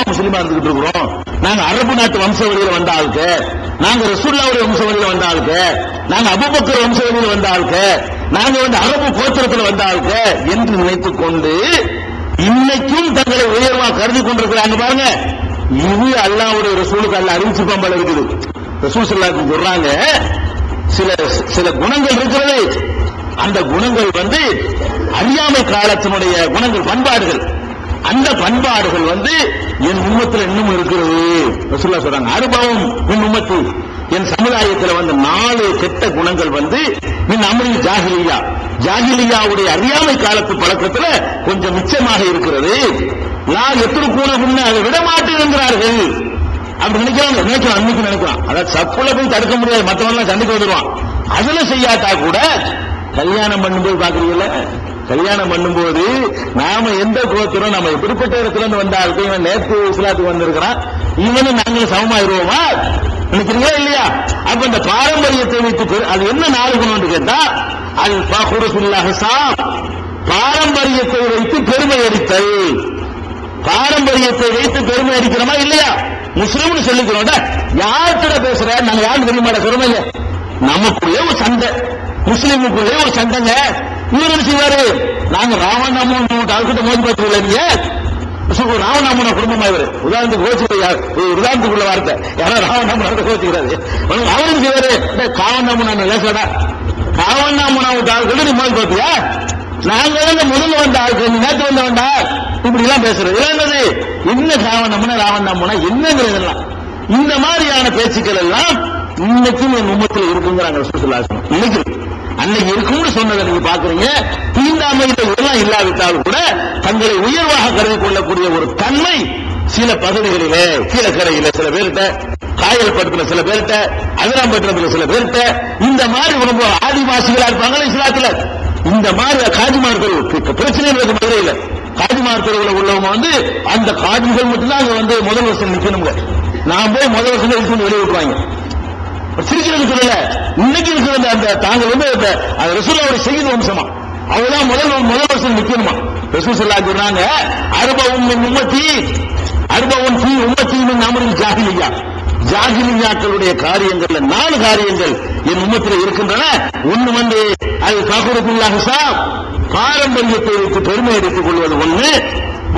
முஸ்லீமா இருந்துகிட்டு இருக்கிறோம். நாங்க அரபு நாட்டு வம்சவழியில வந்த ஆளுக்கு, நாங்க ரசூலுல்லாஹ்வுடைய வம்சவழியில வந்த ஆளுக்கு, நாங்க அபூபக்கர் வம்சவழியில வந்த ஆளுக்கு, நாங்க வந்து அரபு கோத்திரத்தில் வந்த ஆளுக்கு என்று நினைத்துக் கொண்டு இன்னைக்கும் தங்களை உயர்வா கருதி கொண்டிருக்கிறாங்க பாருங்க. இது அல்லாஹ்வுடைய ரசூலுக்கு அல்லாஹ் அறிவிச்சிருப்பான் போல இருக்குது. ரசூல் ஸல்லல்லாஹு அலைஹி வஸல்லம் சொல்றாங்க, சில குணங்கள் இருக்கிறது, அந்த குணங்கள் வந்து அறியாமை காலத்தினுடைய குணங்கள், பண்பாடுகள். அந்த பண்பாடுகள் வந்து என் உம்மத்தில் இன்னும் இருக்கிறது. ரசூலுல்லாஹ் சொல்றாங்க, அனுபவம் என் உம்மத்து, என் சமுதாயத்தில் வந்து 4 கெட்ட குணங்கள் வந்து மின் அம்ரில் ஜாஹிலியா, ஜாஹிலியாவுடைய அறியாமை காலத்து பழக்கத்துல கொஞ்சம் மிச்சமாக இருக்கிறது. யார் எத்தனை கூணம் அதை விட மாட்டேன் என்கிறார்கள். அப்படி நினைக்கிறான் அன்னைக்கு நினைக்கிறான். அதாவது சப்புல போய் தடுக்க முடியாது, மற்றவங்க சண்டைக்கு வந்துடுவான். அதுல செய்யாட்டா கூட கல்யாணம் பண்ணும்போது பாக்குறீங்கல்ல, கல்யாணம் பண்ணும்போது நாம எந்த கோத்திரம், நம்ம எப்படிப்பட்ட இடத்துல இருந்து வந்தாலும் இவன் நேற்று இஸ்லாத்துக்கு வந்திருக்கிறான், இவனும் நாங்களும் சமமாயிருவோமா நினைக்கிறீங்களா இல்லையா? அப்ப இந்த பாரம்பரியத்தை வைத்து அது என்ன 4 குணம் கேட்டா, அது பாரம்பரியத்தை வைத்து பெருமை அடித்தல். பாரம்பரியத்தை வைத்து பெருமை அடிக்கிறோமா இல்லையா? முஸ்லிம்னு சொல்லிக்கிறோம். யார்கிட்ட பேசுற, நாங்க யாரும் தெரிய மாட்டோம் சொல்றோம் இல்லையா? நமக்குள்ளே ஒரு சண்டை, முஸ்லிமுக்குள்ளே ஒரு சண்டைங்க. இவர் என்ன செய்வாரு, நாங்க ராவணாமன் அவர்கிட்ட மோதி பார்த்துருக்கீங்க. ராவணாமன குடும்பமா இவர் உதாரணத்துக்கு கோச்சுக்கிறார், உதாரணத்துக்குள்ள வார்த்தை, யாரோ ராவணாமன் கோச்சுக்கிறாரு. அவருக்கு செய்வாரு, காவணாமன் லேசடா, காவணாமன் ஆள்கிட்ட நீ மோதி பார்த்தியா, நாங்க முதல்ல வந்த ஆளுக்கு நேற்று வந்த வந்தா இப்படி எல்லாம் பேசுறது என்னது, என்ன காவணாமனா ராவணாமனா என்னங்கிறதெல்லாம். இந்த மாதிரியான பேச்சுக்கள் எல்லாம் இன்னைக்கும் என் உம்மத்தில் இருக்குங்கிறாங்க ரசூலுல்லாஹி ஸல்லல்லாஹு அலைஹி வஸல்லம். இன்னைக்கு அன்னைக்கு இருக்கும்னு சொன்னதை நீங்க பாக்குறீங்க. தீண்டாமையில இதெல்லாம் இல்லாவிட்டாலும் கூட தங்களை உயர்வாக கருதி கொள்ளக்கூடிய ஒரு தன்மை சில பகுதிகளிலே, கீழக்கரையில சில பேர்கிட்ட, காயல் பட்டத்துல சில பேர்கிட்ட, அதிராம்பட்டினத்துல சில பேர்கிட்ட, இந்த மாதிரி ரொம்ப ஆதிவாசிகளா இருப்பாங்க இஸ்லாத்துல. இந்த மாதிரி காஜிமார் தெருவு பிரச்சனை இருக்கு மதுரையில. காஜிமார் தெருவில் உள்ளவங்க வந்து அந்த காஜிகள் மட்டும்தான் அங்க வந்து முதல் வருஷம் நிக்கணுங்க. நான் போய் முதல் வருஷம் இருக்கு வெளியே விட்டுவாங்க. சிரிக்கிறது சொல்லல, இன்னைக்கு இருக்கிற அந்த தாங்கள் வந்து ரசூலுல்லாஹ்வுடைய செய்தி வம்சமா அவங்கதான் முதல் வருஷம் நிக்கணுமா. ரசூல் ஸல்லல்லாஹு சொன்னாங்க, அர்பஉன் மின் உம்மத்தி, அர்பஉன் ஃபீ உம்மத்தி மின் அம்ரில் ஜாஹிலியா, ஜாஹிலியாக்களுடைய காரியங்கள்ல 4 காரியங்கள் என் உம்மத்தில் இருக்கின்றன. ஒன்னு வந்து அது ஃபக்ருல்லாஹி ஸாப், பாரம்பரியத்தை வைத்து பெருமை எடுத்துக் கொள்வது ஒண்ணு.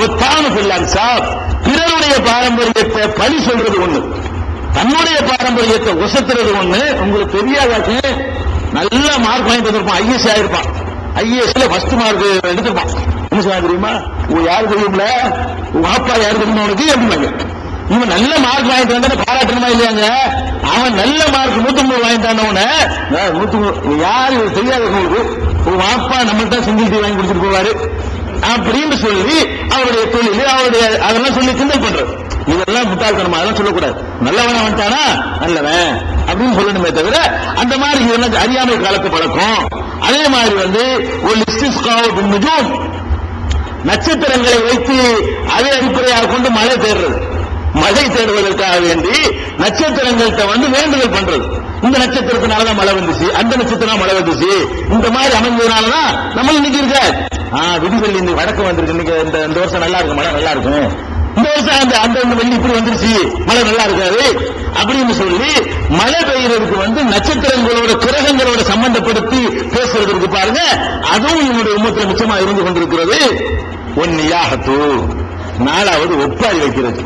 ஒத்தானு பில்லான் ஸாப், பிறருடைய பாரம்பரியத்தை பழி சொல்றது ஒண்ணு, தன்னுடைய பாரம்பரியத்தை உசத்துறது ஒண்ணு. உங்களுக்கு தெரியாதாச்சு, நல்ல மார்க் வாங்கி வந்திருப்பான், ஐஏஎஸ் ஆயிருப்பான், ஐஏஎஸ்ல ஃபர்ஸ்ட் மார்க் எடுத்திருப்பான். என்ன சொல்ல தெரியுமா, யாரு தெரியும்ல, உங்க அப்பா யாரு தெரியுமா உனக்கு அப்படின்னாங்க. இவன் நல்ல மார்க் வாங்கிட்டு வந்தா பாராட்டணுமா இல்லையாங்க? அவன் நல்ல மார்க் 103 வாங்கிட்டான யாரு தெரியாது உங்களுக்கு, உங்க அப்பா நம்மள்தான் சிங்கிள் டீ வாங்கி கொடுத்துட்டு போவாரு அப்படின்னு சொல்லி அவருடைய தொழில், அவருடைய அதெல்லாம் சொல்லி கிண்டல் பண்றது. இதெல்லாம் முட்டாள்தனமா, அதெல்லாம் சொல்லக்கூடாது. நல்லவனா வந்துட்டானா நல்லவன் அப்படின்னு சொல்லணுமே தவிர, அந்த மாதிரி இதெல்லாம் அறியாமை காலத்து பழக்கம். அதே மாதிரி வந்து ஒரு நுஜூம், நட்சத்திரங்களை வைத்து அதை அடிப்படையாக கொண்டு மழை தேடுறது, மழை தேடுவதற்காக வேண்டி நட்சத்திரங்கள்கிட்ட வந்து வேண்டுதல் பண்றது. இந்த நட்சத்திரத்தினாலதான் மழை வந்துச்சு, அந்த நட்சத்திரம் மழை வந்துச்சு, இந்த மாதிரி அமைந்ததுனாலதான் நம்ம இன்னைக்கு இருக்க விடுதல் இந்த வடக்கு வந்திருக்கு. இன்னைக்கு இந்த வருஷம் நல்லா இருக்கு, மழை நல்லா இருக்கும், இந்த வருஷம் அந்த வெள்ளி இப்படி வந்துருச்சு, மழை நல்லா இருக்காது அப்படின்னு சொல்லி மழை பெய்யறதுக்கு வந்து நட்சத்திரங்களோட கிரகங்களோட சம்பந்தப்படுத்தி பேசுறதுக்கு பாருங்க. அதுவும் என்னுடைய உம்மத்தில் மிச்சமா இருந்து கொண்டிருக்கிறது. ஒன்னியாகத்து, 4வது ஒப்பாரி வைக்கிறது.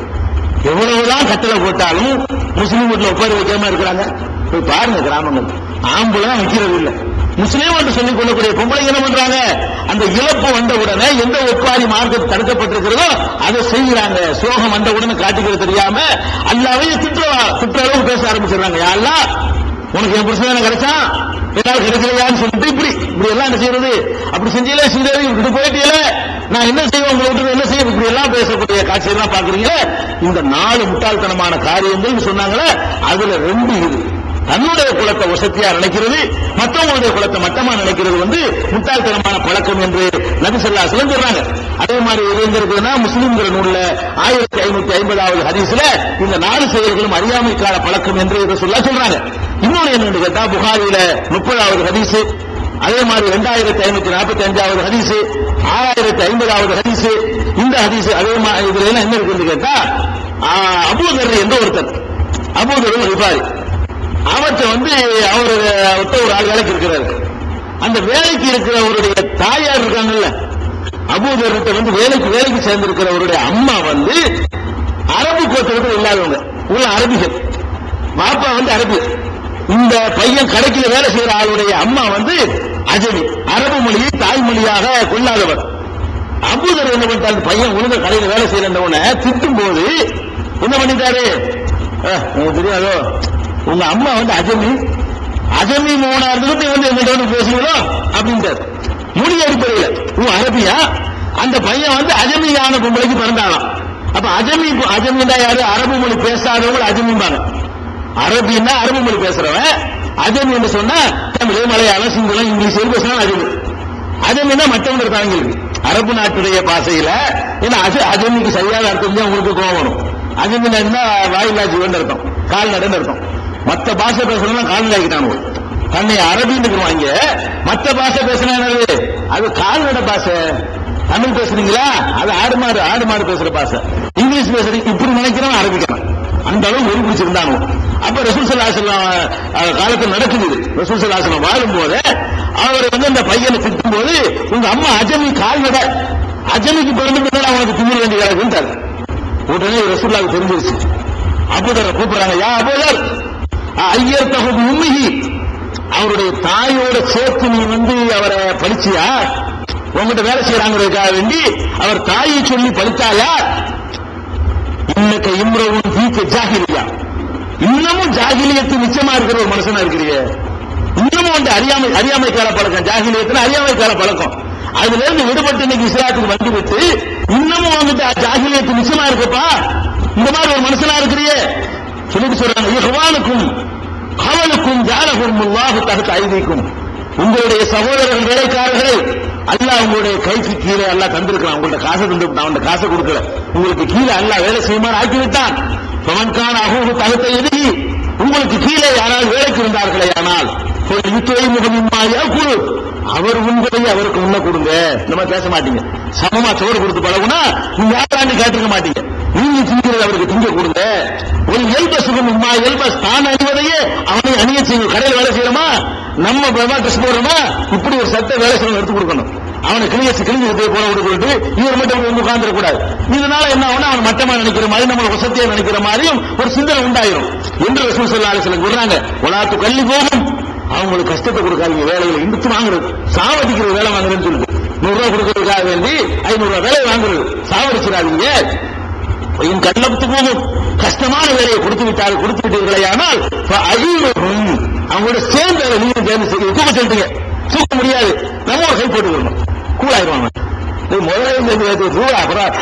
எவ்வளவுதான் கட்டளை போட்டாலும் முஸ்லீம் வீட்டுல ஒப்பாரி வைக்காம இருக்கிறாங்க. போய் பாருங்க கிராமங்கள், ஆம்பளை வைக்கிறது இல்லை. முஸ்லீம் என்று சொல்லிக் கொள்ளக்கூடிய பொம்பளை என்ன பண்றாங்க, அந்த இழப்பு வந்த உடனே எந்த ஒப்பாரி மார்க்கம் தடுக்கப்பட்டிருக்கிறதோ அதை செய்யறாங்க. சோகம் வந்த உடனே காட்டிக்கிறது தெரியாம அல்லாஹ்வையும் திட்டளவு பேச ஆரம்பிச்சிடறாங்க. யா அல்லாஹ், உனக்கு என் புருஷன் கிடைச்சான், ஏதாவது கிடைக்கலையான்னு சொல்லிட்டு இப்படி எல்லாம் என்ன செய்யறது, அப்படி செஞ்சீங்களே செய்யறது, இப்படி போயிட்டீங்கள, நான் என்ன செய்வேன் உங்களை விட்டு என்ன செய்ய, இப்படி எல்லாம் பேசக்கூடிய காட்சியெல்லாம் பாக்குறீங்க. இந்த 4 முட்டாள்தனமான காரியங்கள் சொன்னாங்களே, அதுல 2 இது. தன்னுடைய குலத்தை வசதியா நினைக்கிறது, மற்றவங்களுடைய குலத்தை மட்டமா நினைக்கிறது வந்து முட்டாள்தனமான பழக்கம் என்று நபி ஸல்லல்லாஹு அலைஹி வஸல்லம் சொல்றாங்க. அதே மாதிரி இருக்குதுன்னா முஸ்லிம்ங்கிற நூல்ல 1550வது ஹதீஸ்ல இந்த 4 செயல்களும் அறியாமை கால பழக்கம் என்று ரசூலுல்லாஹ் சொல்றாங்க. இன்னொரு என்ன கேட்டா புகாரியில 30வது ஹதீஸ், அதே மாதிரி 2545வது ஹதீஸ், 6050வது ஹதீஸ், இந்த ஹதீஸ் அதே இதுல என்ன இருக்குன்னு கேட்டா, அபூதர் என்ற ஒருத்தர், அபூதர் ரிஃபாரி, அவர்கிட்ட அவர்கிட்ட ஒரு ஆள் வேலைக்கு இருக்கிறாரு. அந்த வேலைக்கு இருக்கிறவருடைய தாயார் இருக்காங்கல்ல, அபூதர்கிட்ட வேலைக்கு சேர்ந்திருக்கிறவருடைய அம்மா அரபு கோத்திரத்தில் இல்லாதவங்க, உள்ள அரபிகள். பாப்பா அரபு. இந்த பையன் கடைக்கு வேலை செய்யற ஆளுடைய அம்மா அஜமி, அரபு மொழியை தாய்மொழியாக கொள்ளாதவர். அபூதர் என்ன பண்ணிட்டாரு, பையன் ஒழுங்க கடையில் வேலை செய்யறவன திட்டும் போது என்ன பண்ணிட்டாரு, தெரியாதோ உங்க அம்மா அஜமி மோனா இருந்துட்டு எங்கிட்ட பேசுங்களோ அப்படின்ட்டாரு. மொழி அடிப்படையில் உன் அரபியா, அந்த பையன் அஜமியான பொம்பளைக்கு பிறந்தாலாம். அப்ப அஜமின்னா யாரு, அரபு மொழி பேசாதவங்க அஜமிம்பாங்க. அரபின்னா அரபு மொழி பேசுறவன், அஜமி என்று சொன்னா தமிழ், மலையாளம், சிங்களம், இங்கிலீஷ் பேசினா அஜமி. அஜமின்னா மற்றவங்க இருக்காங்க. அரபு நாட்டுடைய பாசையில ஏன்னா அஜமிக்கு சரியான அர்த்தம் தான் உங்களுக்கு கோவம் வரும். அஜமின்னா என்ன, வாயில்லா ஜீவன் அர்த்தம், கால்நடைன்னு அர்த்தம். மற்ற பாஷை பேசுறதுலாம் கால்நடைக்கிட்டாங்க. தன்னை அரபின்னு இருக்கிறாங்க. மற்ற பாஷை பேசுனா என்னது, அது கால்நடை பாஷை. தமிழ் பேசுறீங்களா, அது ஆடு மாடு பேசுற பாஷை. இங்கிலீஷ் பேசுறீங்க, இப்படி நினைக்கிறோம் அரபிக்கிறான். அந்த அளவு ஒரு பிடிச்சிருந்தாங்க. அப்ப ரசூல் ஸல்லல்லாஹு அலைஹி வஸல்லம் காலத்தில் நடக்குது. ரசூல் ஸல்லல்லாஹு அலைஹி வஸல்லம் வாழும்போது அவர் அந்த பையனை திட்டும் போது, உங்க அம்மா அஜமி கால்நடை, அஜமிக்கு பிறந்து அவனுக்கு திமிர வேண்டிய கிடக்குன்றார். உடனே ரசூலுல்லாஹ்வுக்கு தெரிஞ்சிருச்சு. அபூதரை கூப்பிடுறாங்க, யா அபூதர் ஐயர் தகுதி உம்மிஹி, அவருடைய தாயோட சேர்த்து நீ அவரை படிச்சியா, உங்ககிட்ட வேலை செய்யறாங்கிறதுக்காக வேண்டி அவர் தாயை சொல்லி படித்தாயா, இன்னக்க இம்ரவுன் ஃபீக ஜாஹிலியா, இன்னமும் ஜாஹிலியத்து நிச்சயமா இருக்கிற ஒரு மனுஷனா இருக்கிறீங்க. இன்னமும் அறியாமை கால பழக்கம், ஜாஹிலியத்துல அறியாமை கால பழக்கம், அதுல இருந்து விடுபட்டு இன்னைக்கு இஸ்லாத்துக்கு வந்துவிட்டு இன்னமும் ஜாஹிலியத்து நிச்சயமா இருக்கப்பா, இந்த மாதிரி ஒரு மனுஷனா இருக்கிறீங்க சொல்லிட்டு சொல்றாங்க. இஹ்வானுக்கும் அவனுக்கும் ஜாலஹுமுல்லாஹு தஹ்த ஐதீக்கும், உங்களுடைய சகோதரர்கள் வேலைக்காரர்களை அல்லாஹ் உங்களுடைய கைக்கு கீழே அல்லாஹ் தந்திருக்கிறான். உங்கள்ட்ட காசை தந்துவிட்டான், அவன் காசை கொடுக்கல, உங்களுக்கு கீழே அல்லாஹ் வேலை செய்யுமாறு ஆக்கிவிட்டான். பவன்கான அகூஹு தஹ்த யதிஹி, உங்களுக்கு கீழே யாராவது வேலைக்கு இருந்தார்களே ஆனால் குழு, அவர் உண்பதை அவருக்கு உண்ண கொடுங்க. நம்ம பேச மாட்டீங்க, சமமா சோறு கொடுத்து பழகுனா நீங்க யாராண்டு கேட்டிருக்க மாட்டீங்க, நீங்க திங்கிறது அவருக்கு திங்க கொடுங்க. ஒரு எல்பசுகம் உமா எல்பஸ், தான் அணிவதையே அவனை அணிய செய்யும். கடையில் வேலை செய்யறோமா, நம்ம ட்ரெஸ் போடுறோமா, இப்படி ஒரு சட்டை வேலை செய்யணும் எடுத்து கொடுக்கணும். அவனை கிழிஞ்சு போல கொடுத்து இவர் மட்டும் உட்கார்ந்துடக்கூடாது. இதனால என்ன ஆகும்னா அவன் மட்டமா நினைக்கிற மாதிரி, நம்ம வசதியா நினைக்கிற மாதிரியும் ஒரு சிந்தனை உண்டாயிரும் என்று ரசூல் ஸல்லல்லாஹு அலைஹி வஸல்லம் சொல்றாங்க. ஒலாத்து கல்வி போகும், அவங்களுக்கு கஷ்டத்தை கொடுக்காதீங்க, வேலைகளை இழுத்து வாங்குறது, சாவடிக்கிற வேலை வாங்குறதுன்னு சொல்லுது. 100 ரூபாய் கொடுக்கறதுக்காக வேண்டி 500 ரூபாய் வேலை வாங்குறது, சாவடிச்சிடாதீங்க. கல்லப்து போகும், கஷ்டமான வேலையை கொடுத்து விட்டீர்களே ஆனால் அவங்களோட சேர்ந்து நீங்க தூக்க சொல்லிட்டீங்க, தூக்க முடியாது, நம்ம ஒரு கை போட்டு வரணும், கூடாயிருவாங்க. முதல்ல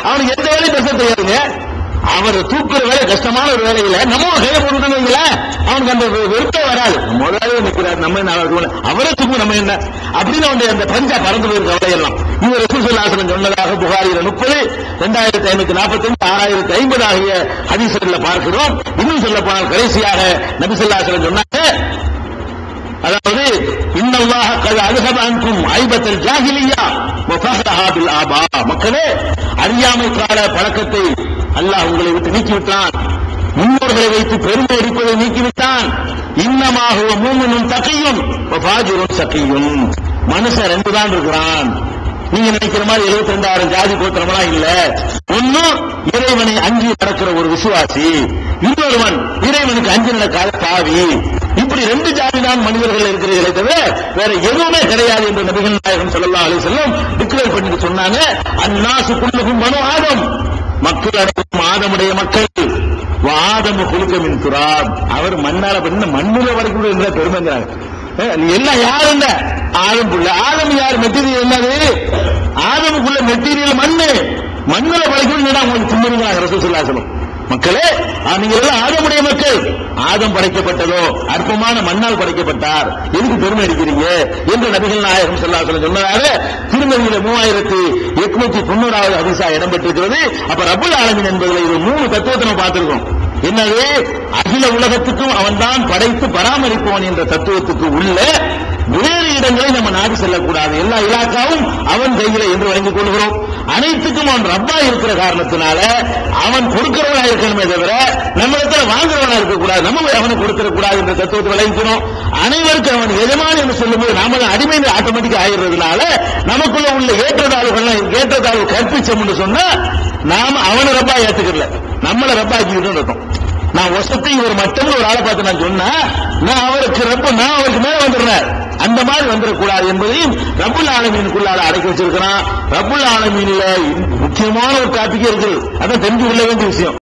அவனுக்கு எந்த வேலையும் பேச தெரியாதுங்க. அவர் தூக்குற வேலை கஷ்டமான ஒரு வேலையில நம்ம கையில போட்டுட்டோம், அவனுக்கு அந்த வெறுப்பே வராது. முதலாளி நிற்கிறார், நம்ம என்ன அவரே தூக்கு, நம்ம என்ன அப்படின்னு அந்த பஞ்சா பறந்து போயிருக்க அவையெல்லாம். இது ரசூல் ஸல்லல்லாஹு அலைஹி வஸல்லம் சொன்னதாக புகாரில 30, 2545, 6050 ஆகிய ஹதீஸ்களில் பார்க்கிறோம். இன்னும் சொல்ல போனால் கடைசியாக நபி ஸல்லல்லாஹு அலைஹி வஸல்லம் சொன்னாங்க, அதாவது இன்னல்லாஹ கத் அல்ஹப அன்கும் ஐபத்தல் ஜாஹிலிய்யா வ ஃபஹரஹா பில் ஆபா, மக்களே அறியாமை கால பழக்கத்தை அல்லாஹ் உங்களை விட்டு நீக்கிவிட்டான், முன்னோர்களை வைத்து பெருமை அடிப்பதை நீக்கிவிட்டான். இன்னமாக மூமினும் தகியும் ஃபாஜிரும் சகியும், மனுஷன் 2 தான் இருக்கிறான். நீங்க நினைக்கிற மாதிரி 72,000 ஜாதி கோத்திரமெல்லாம் இல்ல. ஒன்னு இறைவனை அஞ்சி நடக்கிற ஒரு விசுவாசி, இன்னொருவன் இறைவனுக்கு அஞ்சி நடக்காத பாவி. இப்படி 2 ஜாதி தான் மனிதர்கள் இருக்கிறீர்களே தவிர வேற எதுவுமே கிடையாது என்று நபிகள் நாயகம் ஸல்லல்லாஹு அலைஹி வஸல்லம் டிக்ளேர் பண்ணிட்டு சொன்னாங்க. அன்னாசு குல்லுஹும் பனு ஆதம், மக்கள் அடங்கும் ஆதமுடைய மக்கள், ஆதமு குலுக்கமின் துராப், அவர் மண்ணால பண்ண மண்ணுல வரைக்கும் என்ற பெருமைங்கிறாங்க. நீ எல்லாம் யாருங்க, ஆதம் புள்ள. ஆதம் யார், மெட்டீரியல் என்னது, ஆதமுக்குள்ள மெட்டீரியல் மண்ணுல வரைக்கும் உங்களுக்கு துன்புறுங்கிறாங்க ரசூல் ஸல்லல்லாஹு அலைஹி வஸல்லம். மக்களே நீங்க எல்லாம் ஆதமுடைய மக்கள், ஆதம் படைக்கப்பட்டதோ அற்பமான மண்ணால் படைக்கப்பட்டார், எதுக்கு பெருமை அடிக்கிறீங்க என்று நபிகள் நாயகம் ஸல்லல்லாஹு அலைஹி வஸல்லம் சொன்னதாக திருமதியில 3890வது ஹதீஸா இடம்பெற்றிருக்கிறது. அப்ப ரப்புல் ஆலமீன் என்பதில் இது 3 தத்துவத்தை நம்ம பார்த்திருக்கோம். என்னது, அகில உலகத்துக்கும் அவன் தான் படைத்து பராமரிப்பவன் என்ற தத்துவத்துக்கு உள்ள வேறு இடங்களை நம்ம நாடு செல்லக்கூடாது. எல்லா இலாக்காவும் அவன் கையில என்று வழங்கிக் கொள்கிறோம். அனைத்துக்கும் அவன் ரப்பா இருக்கிற காரணத்தினால அவன் கொடுக்கிறவனா இருக்கணுமே தவிர நம்மளிடத்துல வாங்குறவனா இருக்கக்கூடாது, நம்ம அவனுக்கு கொடுத்துடக்கூடாது என்ற தத்துவத்தை விளங்கிக்கணும். அனைவருக்கும் அவன் எஜமானி என்று சொல்லும்போது நாம அடிமை ஆட்டோமேட்டிக் ஆயிடுறதுனால நமக்குள்ள உள்ள ஏற்றத்தாழ்வு கற்பிச்சோம் என்று சொன்னா நாம அவனை ரப்பா ஏத்துக்கல, நம்மளை ரப்பா ஆக்கிக்கிட்டு இருக்கோம். நான் வசத்தை ஒரு மட்டும் ஒரு ஆளை பார்த்து நான் சொன்னா நான் அவருக்கு ரப்பு, நான் அவருக்கு மேல வந்துடுறேன், அந்த மாதிரி வந்துடக்கூடாது என்பதையும் ரப்புல் ஆலமீனுக்குள்ளால அடக்கி வச்சிருக்கிறான். ரப்புல் ஆலமீன்ல முக்கியமான ஒரு டாபிக் இருக்குது, அதான் தெரிஞ்சு கொள்ள வேண்டிய விஷயம்.